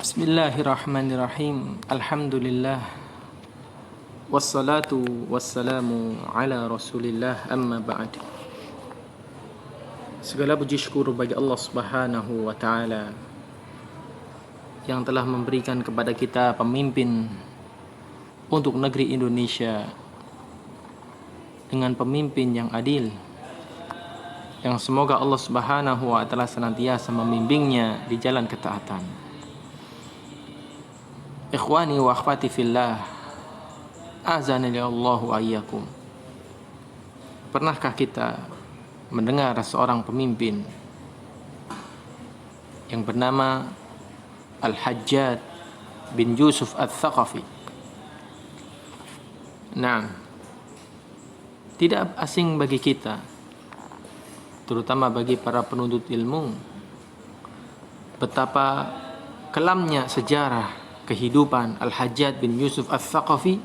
Bismillahirrahmanirrahim. Alhamdulillah. Wassalatu wassalamu ala Rasulillah, amma ba'd. Segala puji syukur bagi Allah Subhanahu wa taala yang telah memberikan kepada kita pemimpin untuk negeri Indonesia dengan pemimpin yang adil, yang semoga Allah Subhanahu wa taala senantiasa membimbingnya di jalan ketaatan. Ikhwani wa akhwati fillah, azanillahu Allahu ayyakum. Pernahkah kita mendengar seorang pemimpin yang bernama Al-Hajjaj bin Yusuf Al-Thaqafi? Nah, tidak asing bagi kita, terutama bagi para penuntut ilmu, betapa kelamnya sejarah kehidupan Al-Hajjaj bin Yusuf Al-Thaqafi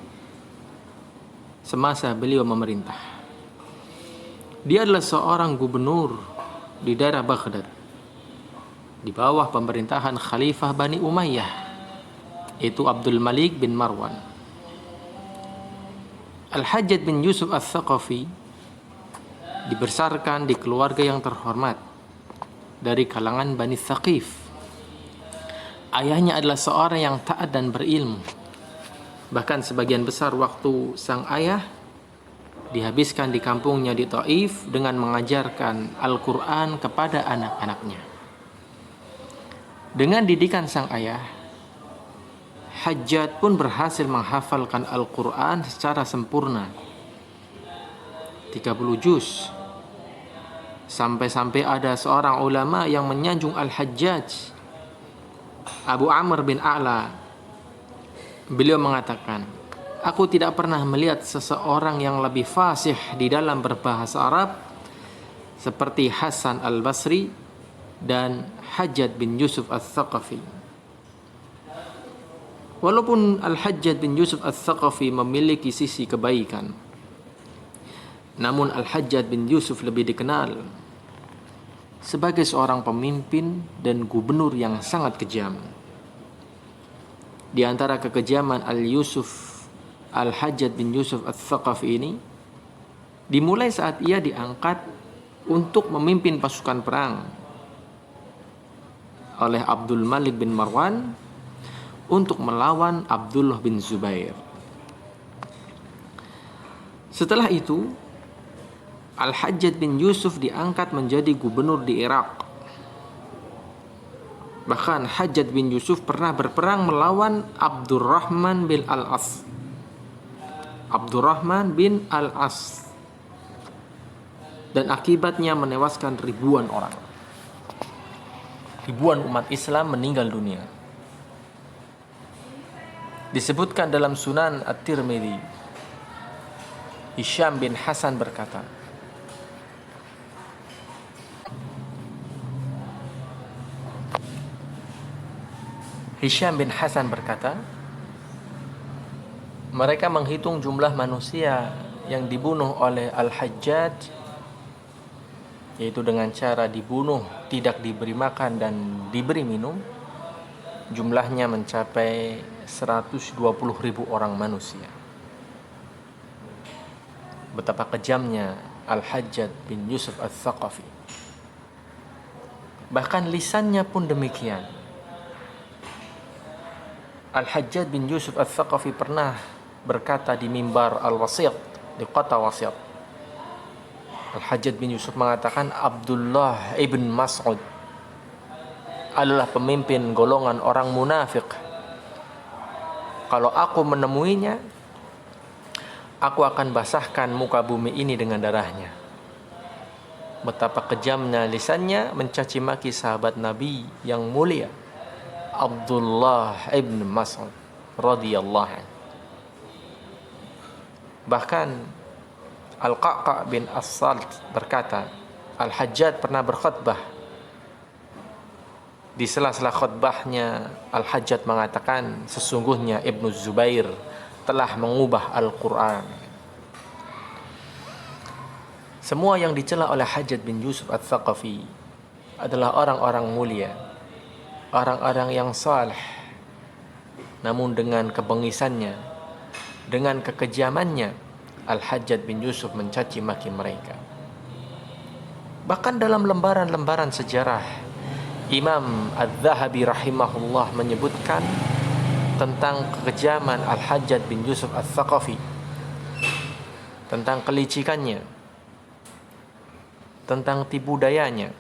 semasa beliau memerintah. Dia adalah seorang gubernur di daerah Baghdad di bawah pemerintahan Khalifah Bani Umayyah, yaitu Abdul Malik bin Marwan. Al-Hajjaj bin Yusuf Al-Thaqafi dibesarkan di keluarga yang terhormat dari kalangan Bani Thaqif. Ayahnya adalah seorang yang taat dan berilmu. Bahkan sebagian besar waktu sang ayah dihabiskan di kampungnya di Taif dengan mengajarkan Al-Quran kepada anak-anaknya. Dengan didikan sang ayah, Hajjaj pun berhasil menghafalkan Al-Quran secara sempurna, 30 juz. Sampai-sampai ada seorang ulama yang menyanjung Al-Hajjaj, Abu Amr bin A'la. Beliau mengatakan, aku tidak pernah melihat seseorang yang lebih fasih di dalam berbahasa Arab seperti Hasan al-Basri dan Hajjaj bin Yusuf Al-Thaqafi. Walaupun Al-Hajjaj bin Yusuf Al-Thaqafi memiliki sisi kebaikan, namun Al-Hajjaj bin Yusuf lebih dikenal sebagai seorang pemimpin dan gubernur yang sangat kejam. Di antara kekejaman Al-Hajjaj bin Yusuf Al-Thaqafi ini dimulai saat ia diangkat untuk memimpin pasukan perang oleh Abdul Malik bin Marwan untuk melawan Abdullah bin Zubair. Setelah itu, Al-Hajjaj bin Yusuf diangkat menjadi gubernur di Irak. Bahkan Hajjaj bin Yusuf pernah berperang melawan Abdurrahman bin Al-As. Abdurrahman bin Al-As. Dan akibatnya menewaskan ribuan orang. Ribuan umat Islam meninggal dunia. Disebutkan dalam Sunan At-Tirmidzi, Hisham bin Hasan berkata, mereka menghitung jumlah manusia yang dibunuh oleh Al-Hajjaj, yaitu dengan cara dibunuh, tidak diberi makan dan diberi minum. Jumlahnya mencapai 120.000 orang manusia. Betapa kejamnya Al-Hajjaj bin Yusuf Al-Thaqafi. Bahkan lisannya pun demikian. Al-Hajjaj bin Yusuf Al-Thaqafi pernah berkata di mimbar Al-Wasit, di kota Wasit. Al-Hajjaj bin Yusuf mengatakan, Abdullah ibn Mas'ud adalah pemimpin golongan orang munafik. Kalau aku menemuinya, aku akan basahkan muka bumi ini dengan darahnya. Betapa kejamnya lisannya mencaci maki sahabat Nabi yang mulia, Abdullah ibn Mas'ud radhiyallahu anhu. Bahkan Al-Qa'qa' bin As-Salt berkata, Al-Hajjaj pernah berkhutbah. Di sela-sela khutbahnya, Al-Hajjaj mengatakan, sesungguhnya Ibnu Zubair telah mengubah Al-Quran. Semua yang dicela oleh Hajjaj bin Yusuf Al-Thaqafi adalah orang-orang mulia, orang-orang yang saleh, Namun dengan kebengisannya, dengan kekejamannya, Al-Hajjaj bin Yusuf mencaci maki mereka. Bahkan dalam lembaran-lembaran sejarah, Imam Adz-Dzahabi rahimahullah menyebutkan tentang kekejaman Al-Hajjaj bin Yusuf Ats-Tsaqafi, tentang kelicikannya, tentang tipu dayanya,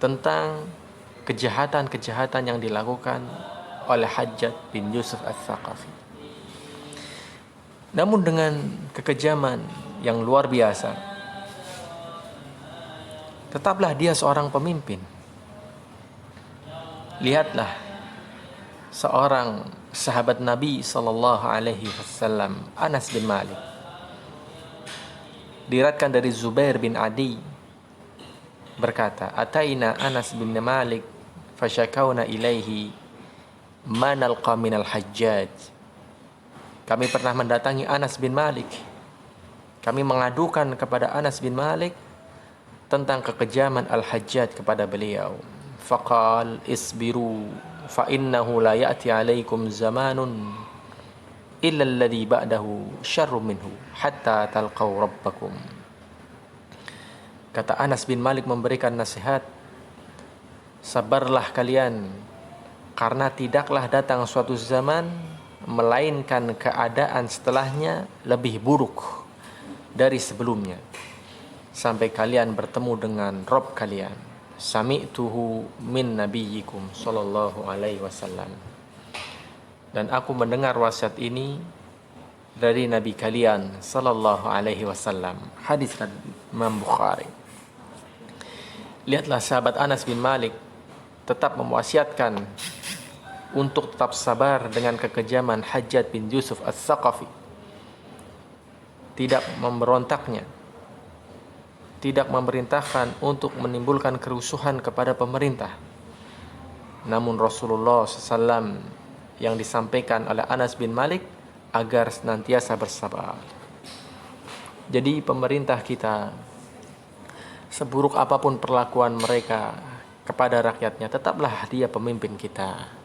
tentang kejahatan-kejahatan yang dilakukan oleh Hajjaj bin Yusuf Ats-Tsaqafi. Namun dengan kekejaman yang luar biasa, tetaplah dia seorang pemimpin. Lihatlah seorang sahabat Nabi sallallahu alaihi wasallam, Anas bin Malik. Diriwayatkan dari Zubair bin Adi berkata, "Ataina Anas bin Malik fasyakawna ilaihi ma nalqa minal Hajjaj." Kami pernah mendatangi Anas bin Malik. Kami mengadukan kepada Anas bin Malik tentang kekejaman Al-Hajjaj kepada beliau. Faqal isbiru fa innahu la ya'ti 'alaikum zamanun illa alladhi ba'dahu syarrun minhu hatta talqaw rabbakum. Kata Anas bin Malik memberikan nasihat, sabarlah kalian, karena tidaklah datang suatu zaman melainkan keadaan setelahnya lebih buruk dari sebelumnya, sampai kalian bertemu dengan Rabb kalian. Sami'tuhu min nabiyyikum sallallahu alaihi wasallam. Dan aku mendengar wasiat ini dari Nabi kalian sallallahu alaihi wasallam. Hadis Imam Bukhari. Lihatlah sahabat Anas bin Malik tetap mewasiatkan untuk tetap sabar dengan kekejaman Hajjaj bin Yusuf Ats-Tsaqafi. Tidak memberontaknya, tidak memerintahkan untuk menimbulkan kerusuhan kepada pemerintah. Namun Rasulullah SAW yang disampaikan oleh Anas bin Malik agar senantiasa bersabar. Jadi pemerintah kita, seburuk apapun perlakuan mereka kepada rakyatnya, tetaplah dia pemimpin kita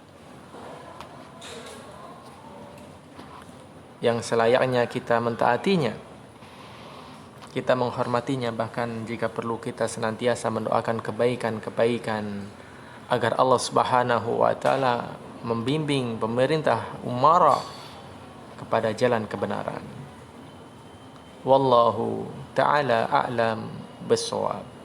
yang selayaknya kita mentaatinya, kita menghormatinya, bahkan jika perlu kita senantiasa mendoakan kebaikan-kebaikan agar Allah Subhanahu wa taala membimbing pemerintah umara kepada jalan kebenaran. Wallahu taala a'lam bissawab.